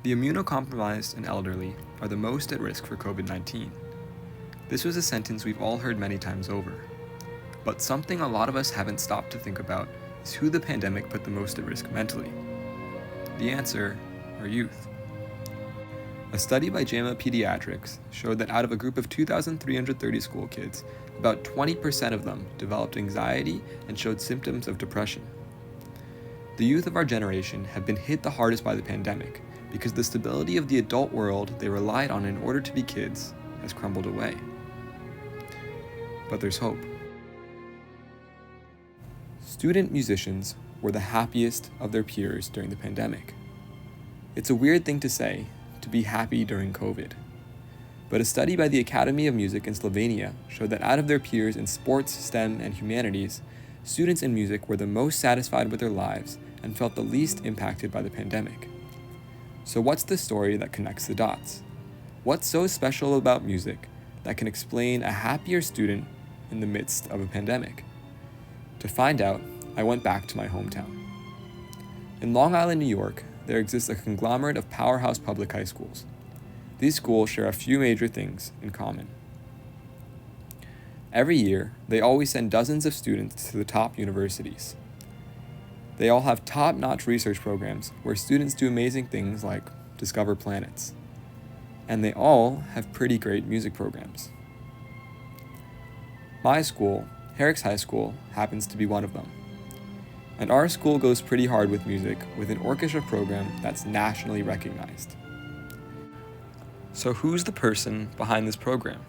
The immunocompromised and elderly are the most at risk for COVID-19. This was a sentence we've all heard many times over. But something a lot of us haven't stopped to think about is who the pandemic put the most at risk mentally. The answer are youth. A study by JAMA Pediatrics showed that out of a group of 2,330 school kids, about 20% of them developed anxiety and showed symptoms of depression. The youth of our generation have been hit the hardest by the pandemic because the stability of the adult world they relied on in order to be kids has crumbled away. But there's hope. Student musicians were the happiest of their peers during the pandemic. It's a weird thing to say, to be happy during COVID. But a study by the Academy of Music in Slovenia showed that out of their peers in sports, STEM, and humanities, students in music were the most satisfied with their lives and felt the least impacted by the pandemic. So what's the story that connects the dots? What's so special about music that can explain a happier student in the midst of a pandemic? To find out, I went back to my hometown. In Long Island, New York, there exists a conglomerate of powerhouse public high schools. These schools share a few major things in common. Every year, they always send dozens of students to the top universities. They all have top-notch research programs where students do amazing things like discover planets. And they all have pretty great music programs. My school, Herrick's High School, happens to be one of them. And our school goes pretty hard with music with an orchestra program that's nationally recognized. So who's the person behind this program?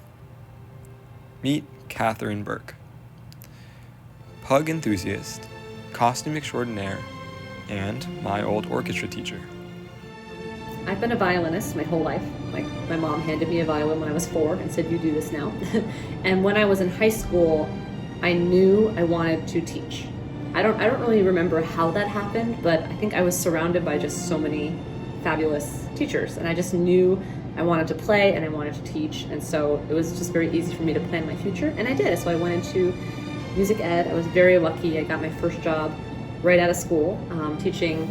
Meet Catherine Burke. Pug enthusiast, costume extraordinaire, and my old orchestra teacher. I've been a violinist my whole life. My mom handed me a violin when I was 4 and said, "You do this now." And when I was in high school, I knew I wanted to teach. I don't really remember how that happened, but I think I was surrounded by just so many fabulous teachers, and I just knew I wanted to play and I wanted to teach, and so it was just very easy for me to plan my future, and I did. So I went into music ed. I was very lucky. I got my first job right out of school, teaching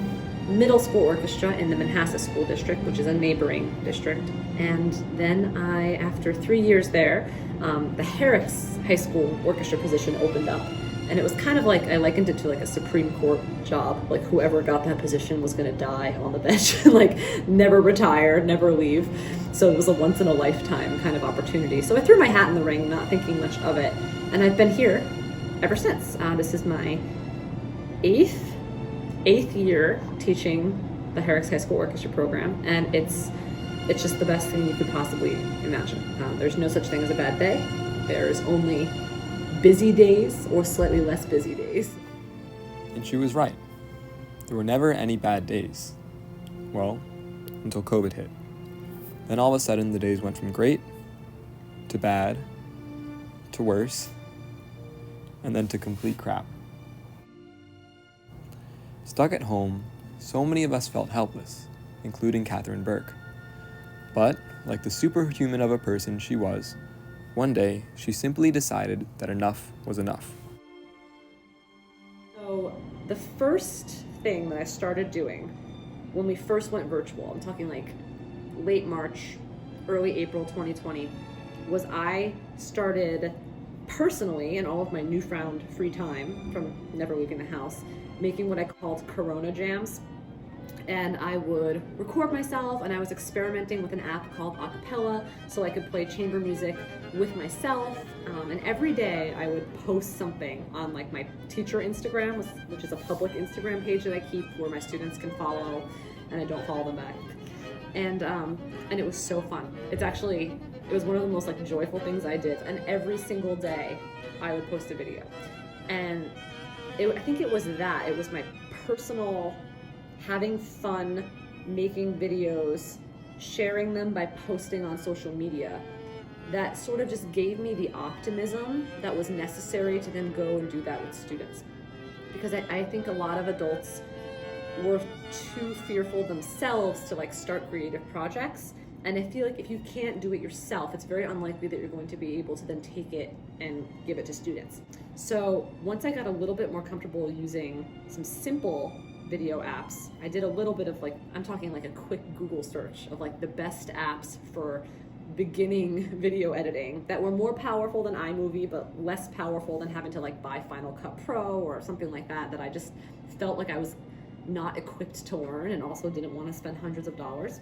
middle school orchestra in the Manhasset School District, which is a neighboring district. And then after 3 years there, the Herrick's High School orchestra position opened up. And it was kind of like, I likened it to like a Supreme Court job. Like whoever got that position was gonna die on the bench, like never retire, never leave. So it was a once in a lifetime kind of opportunity. So I threw my hat in the ring, not thinking much of it. And I've been here ever since. This is my eighth year teaching the Herrick's High School Orchestra program. And it's just the best thing you could possibly imagine. There's no such thing as a bad day. There's only busy days or slightly less busy days. And she was right. There were never any bad days. Well, until COVID hit. Then all of a sudden the days went from great to bad to worse and then to complete crap. Stuck at home, so many of us felt helpless, including Catherine Burke. But, like the superhuman of a person she was, one day, she simply decided that enough was enough. So the first thing that I started doing when we first went virtual, I'm talking like late March, early April 2020, was I started personally, in all of my newfound free time from never leaving the house, making what I called Corona jams. And I would record myself, and I was experimenting with an app called Acapella so I could play chamber music with myself. And every day I would post something on like my teacher Instagram, which is a public Instagram page that I keep where my students can follow, and I don't follow them back. And it was so fun. It was one of the most like joyful things I did. And every single day I would post a video. And I think it was my personal having fun, making videos, sharing them by posting on social media, that sort of just gave me the optimism that was necessary to then go and do that with students. Because I think a lot of adults were too fearful themselves to like start creative projects. And I feel like if you can't do it yourself, it's very unlikely that you're going to be able to then take it and give it to students. So once I got a little bit more comfortable using some simple video apps. I did a little bit of like, I'm talking like a quick Google search of like the best apps for beginning video editing that were more powerful than iMovie, but less powerful than having to like buy Final Cut Pro or something like that, that I just felt like I was not equipped to learn and also didn't want to spend hundreds of dollars.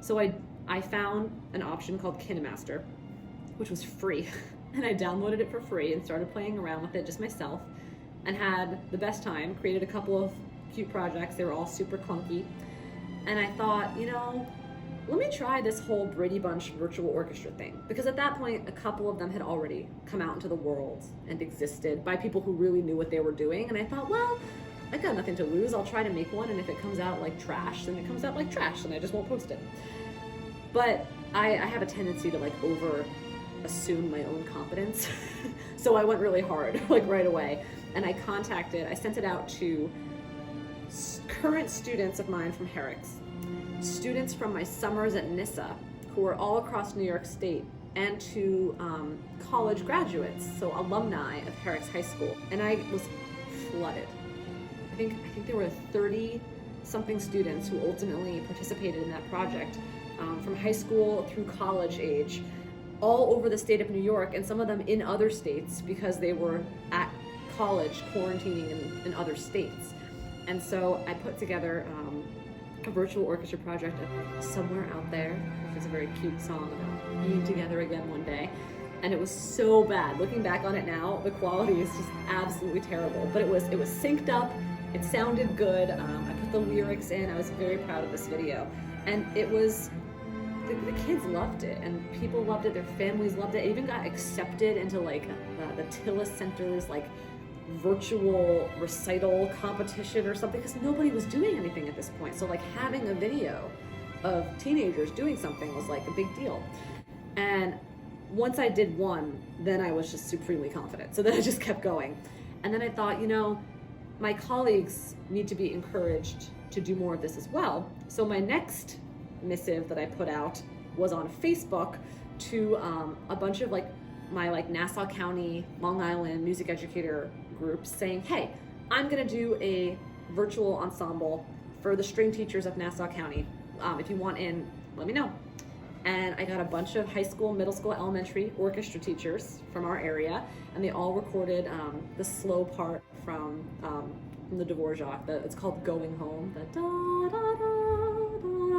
So I found an option called KineMaster, which was free. And I downloaded it for free and started playing around with it just myself and had the best time, created a couple of cute projects. They were all super clunky. And I thought, you know, let me try this whole Brady Bunch virtual orchestra thing. Because at that point, a couple of them had already come out into the world and existed by people who really knew what they were doing. And I thought, well, I got nothing to lose. I'll try to make one. And if it comes out like trash, then it comes out like trash and I just won't post it. But I have a tendency to like over assume my own competence. So I went really hard, like right away. And I sent it out to current students of mine from Herrick's, students from my summers at NISA, who are all across New York State, and to college graduates, so alumni of Herrick's High School. And I was flooded. I think there were 30-something students who ultimately participated in that project, from high school through college age, all over the state of New York, and some of them in other states because they were at college quarantining in other states. And so I put together a virtual orchestra project of Somewhere Out There, which is a very cute song about being together again one day. And it was so bad. Looking back on it now, the quality is just absolutely terrible. But it was synced up, it sounded good. I put the lyrics in, I was very proud of this video. And it was, the kids loved it, and people loved it, their families loved it. It even got accepted into like the Tillis Center's like virtual recital competition or something, because nobody was doing anything at this point. So like having a video of teenagers doing something was like a big deal. And once I did one, then I was just supremely confident. So then I just kept going. And then I thought, you know, my colleagues need to be encouraged to do more of this as well. So my next missive that I put out was on Facebook to a bunch of like my like Nassau County, Long Island music educator groups saying, hey, I'm gonna do a virtual ensemble for the string teachers of Nassau County. If you want in, let me know. And I got a bunch of high school, middle school, elementary orchestra teachers from our area, and they all recorded the slow part from the Dvorak. It's called Going Home, the da da da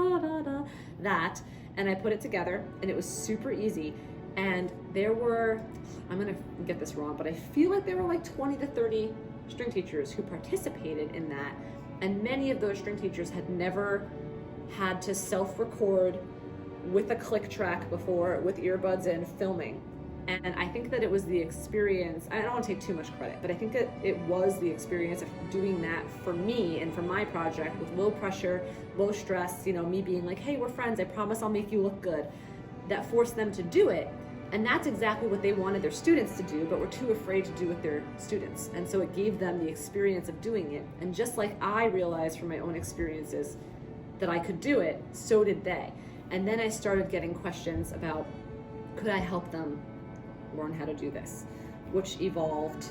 da da da, that. And I put it together, and it was super easy. And there were, I'm gonna get this wrong, but I feel like there were like 20 to 30 string teachers who participated in that. And many of those string teachers had never had to self-record with a click track before, with earbuds in, filming. And I think that it was the experience, I don't want to take too much credit, but I think that it was the experience of doing that for me and for my project with low pressure, low stress, you know, me being like, hey, we're friends, I promise I'll make you look good, that forced them to do it. And that's exactly what they wanted their students to do, but were too afraid to do with their students. And so it gave them the experience of doing it. And just like I realized from my own experiences that I could do it, so did they. And then I started getting questions about, could I help them learn how to do this, which evolved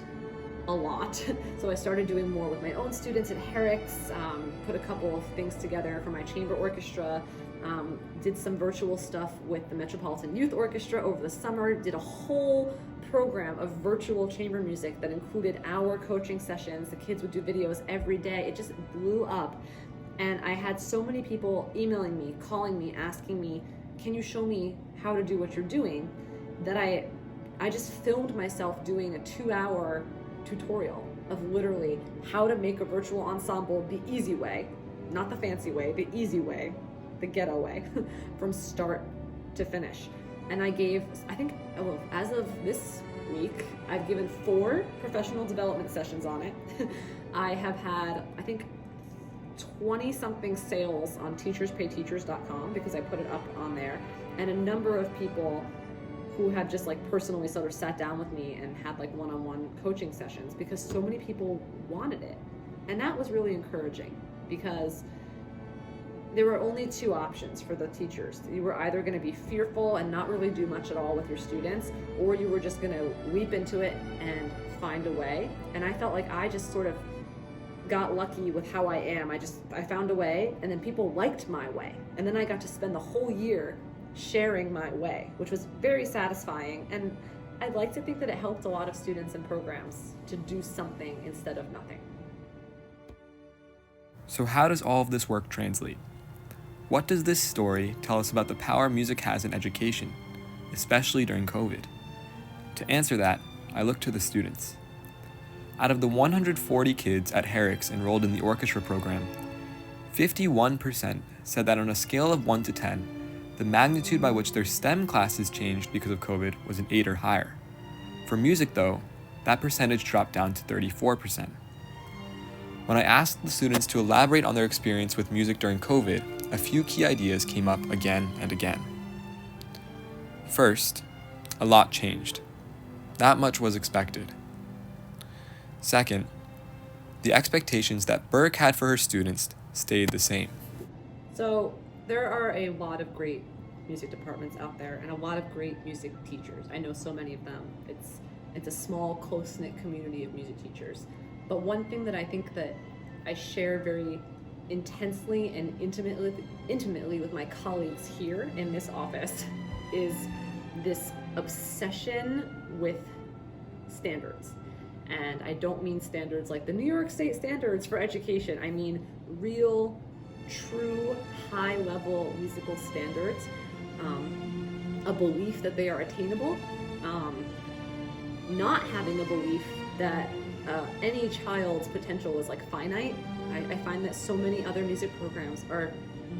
a lot. So I started doing more with my own students at Herrick's, put a couple of things together for my chamber orchestra, did some virtual stuff with the Metropolitan Youth Orchestra over the summer, did a whole program of virtual chamber music that included our coaching sessions. The kids would do videos every day. It just blew up. And I had so many people emailing me, calling me, asking me, can you show me how to do what you're doing? That I just filmed myself doing a 2-hour tutorial of literally how to make a virtual ensemble the easy way, not the fancy way, the easy way, the ghetto way, from start to finish. And I gave, I think, well, as of this week, I've given 4 professional development sessions on it. I have had, I think, 20-something sales on teacherspayteachers.com because I put it up on there, and a number of people who have just like personally sort of sat down with me and had like one-on-one coaching sessions because so many people wanted it. And that was really encouraging because there were only 2 options for the teachers. You were either going to be fearful and not really do much at all with your students, or you were just going to leap into it and find a way. And I felt like I just sort of got lucky with how I am. I found a way, and then people liked my way. And then I got to spend the whole year sharing my way, which was very satisfying. And I'd like to think that it helped a lot of students and programs to do something instead of nothing. So how does all of this work translate? What does this story tell us about the power music has in education, especially during COVID? To answer that, I look to the students. Out of the 140 kids at Herrick's enrolled in the orchestra program, 51% said that on a scale of 1 to 10, the magnitude by which their STEM classes changed because of COVID was an 8 or higher. For music, though, that percentage dropped down to 34%. When I asked the students to elaborate on their experience with music during COVID, a few key ideas came up again and again. First, a lot changed. That much was expected. Second, the expectations that Burke had for her students stayed the same. So there are a lot of great music departments out there and a lot of great music teachers. I know so many of them. It's a small, close-knit community of music teachers. But one thing that I think that I share very intensely and intimately with my colleagues here in this office is this obsession with standards. And I don't mean standards like the New York State standards for education. I mean real, true, high-level musical standards. A belief that they are attainable. Not having a belief that any child's potential is like finite. I find that so many other music programs are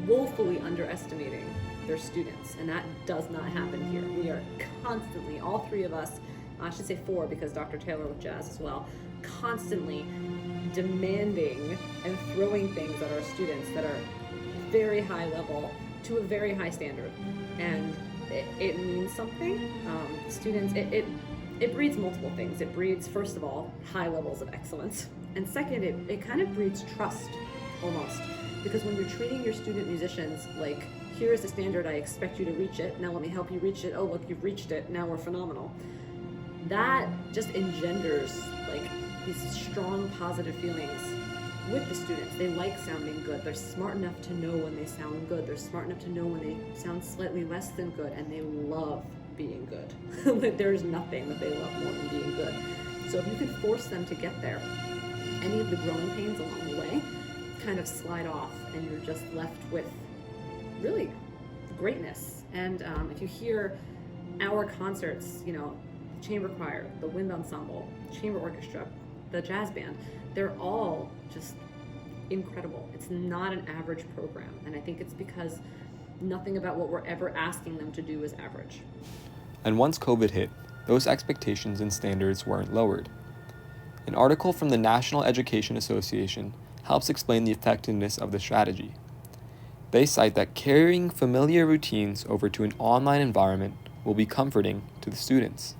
woefully underestimating their students, and that does not happen here. We are constantly, all three of us, I should say four because Dr. Taylor with jazz as well, constantly demanding and throwing things at our students that are very high level to a very high standard. And it means something. Students, it breeds multiple things. It breeds, first of all, high levels of excellence. And second, it kind of breeds trust, almost. Because when you're treating your student musicians like, here's the standard, I expect you to reach it, now let me help you reach it, oh look, you've reached it, now we're phenomenal. That just engenders like these strong positive feelings with the students. They like sounding good. They're smart enough to know when they sound good. They're smart enough to know when they sound slightly less than good, and they love being good. Like, there's nothing that they love more than being good. So if you can force them to get there, any of the growing pains along the way kind of slide off, and you're just left with really greatness. And if you hear our concerts, you know, chamber choir, the wind ensemble, chamber orchestra, the jazz band, they're all just incredible. It's not an average program, and I think it's because nothing about what we're ever asking them to do is average. And once COVID hit, those expectations and standards weren't lowered. An article from the National Education Association helps explain the effectiveness of the strategy. They cite that carrying familiar routines over to an online environment will be comforting to the students.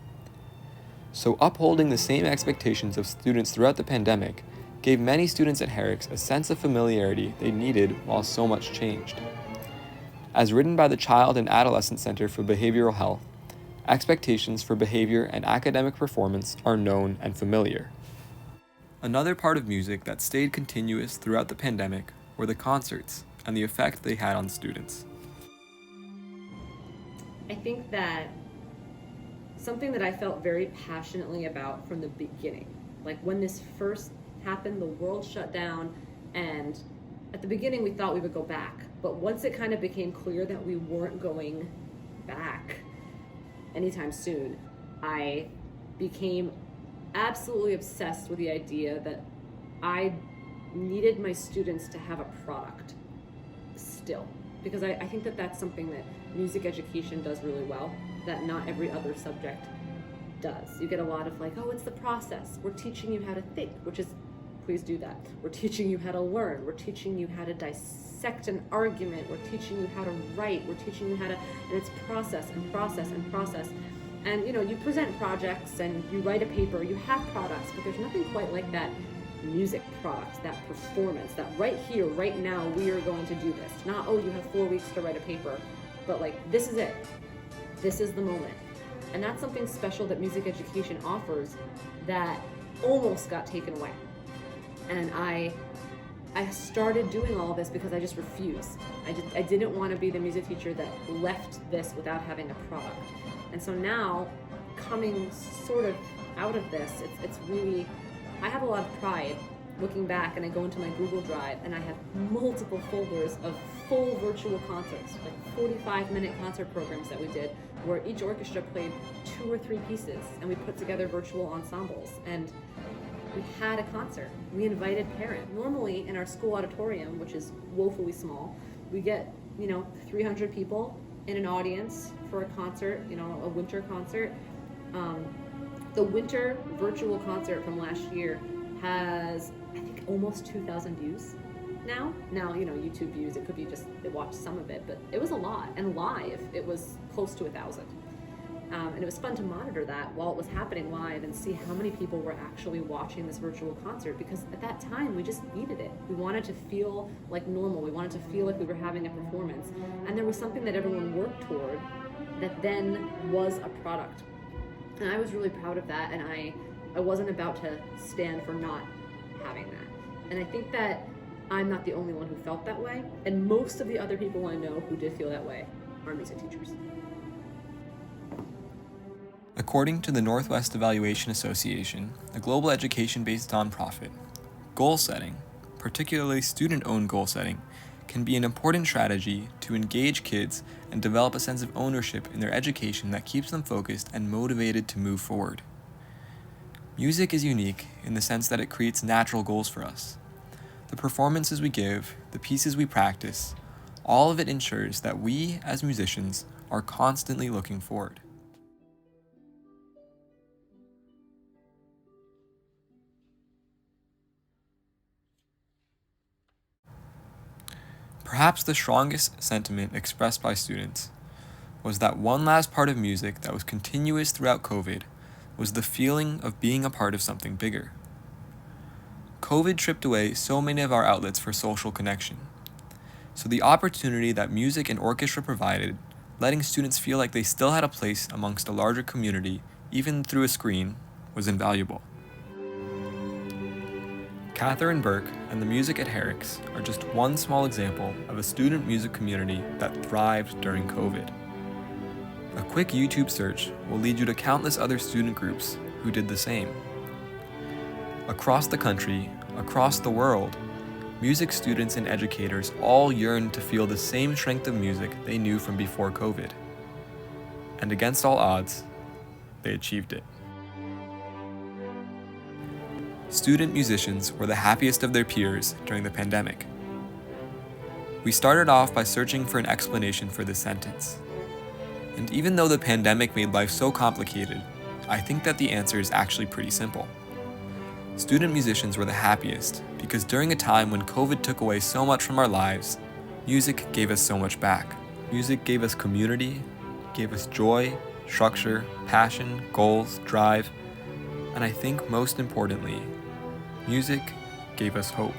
So upholding the same expectations of students throughout the pandemic gave many students at Herrick's a sense of familiarity they needed while so much changed. As written by the Child and Adolescent Center for Behavioral Health, expectations for behavior and academic performance are known and familiar. Another part of music that stayed continuous throughout the pandemic were the concerts and the effect they had on students. I think that something that I felt very passionately about from the beginning, like when this first happened, the world shut down, and at the beginning we thought we would go back, but once it kind of became clear that we weren't going back anytime soon, I became absolutely obsessed with the idea that I needed my students to have a product still, because I think that that's something that music education does really well, that not every other subject does. You get a lot of like, oh, it's the process. We're teaching you how to think, which is, please do that. We're teaching you how to learn. We're teaching you how to dissect an argument. We're teaching you how to write. We're teaching you how to, and it's process and process and process. And you know, you present projects and you write a paper, you have products, but there's nothing quite like that music product, that performance, that right here, right now, we are going to do this. Not, oh, you have 4 weeks to write a paper, but like, this is it. This is the moment. And that's something special that music education offers that almost got taken away. And I started doing all of this because I just refused. I didn't want to be the music teacher that left this without having a product. And so now, coming sort of out of this, it's really, I have a lot of pride looking back, and I go into my Google Drive and I have multiple folders of full virtual concerts, like 45-minute concert programs that we did, where each orchestra played 2 or 3 pieces, and we put together virtual ensembles. And we had a concert. We invited parents. Normally in our school auditorium, which is woefully small, we get 300 people in an audience for a concert, a winter concert. The winter virtual concert from last year has, I think, almost 2,000 views now. Now, YouTube views, it could be just they watched some of it, but it was a lot. And live, it was close to 1,000. And it was fun to monitor that while it was happening live and see how many people were actually watching this virtual concert, because at that time we just needed it. We wanted to feel like normal. We wanted to feel like we were having a performance. And there was something that everyone worked toward that then was a product. And I was really proud of that, and I wasn't about to stand for not having that. And I think that I'm not the only one who felt that way, and most of the other people I know who did feel that way are music teachers. According to the Northwest Evaluation Association, a global education-based nonprofit, goal setting, particularly student-owned goal setting, can be an important strategy to engage kids and develop a sense of ownership in their education that keeps them focused and motivated to move forward. Music is unique in the sense that it creates natural goals for us. The performances we give, the pieces we practice, all of it ensures that we, as musicians, are constantly looking forward. Perhaps the strongest sentiment expressed by students was that one last part of music that was continuous throughout COVID was the feeling of being a part of something bigger. COVID stripped away so many of our outlets for social connection. So the opportunity that music and orchestra provided, letting students feel like they still had a place amongst a larger community, even through a screen, was invaluable. Catherine Burke and the music at Herrick's are just one small example of a student music community that thrived during COVID. A quick YouTube search will lead you to countless other student groups who did the same. Across the country, across the world, music students and educators all yearned to feel the same strength of music they knew from before COVID. And against all odds, they achieved it. Student musicians were the happiest of their peers during the pandemic. We started off by searching for an explanation for this sentence. And even though the pandemic made life so complicated, I think that the answer is actually pretty simple. Student musicians were the happiest because during a time when COVID took away so much from our lives, music gave us so much back. Music gave us community, gave us joy, structure, passion, goals, drive, and I think most importantly, music gave us hope.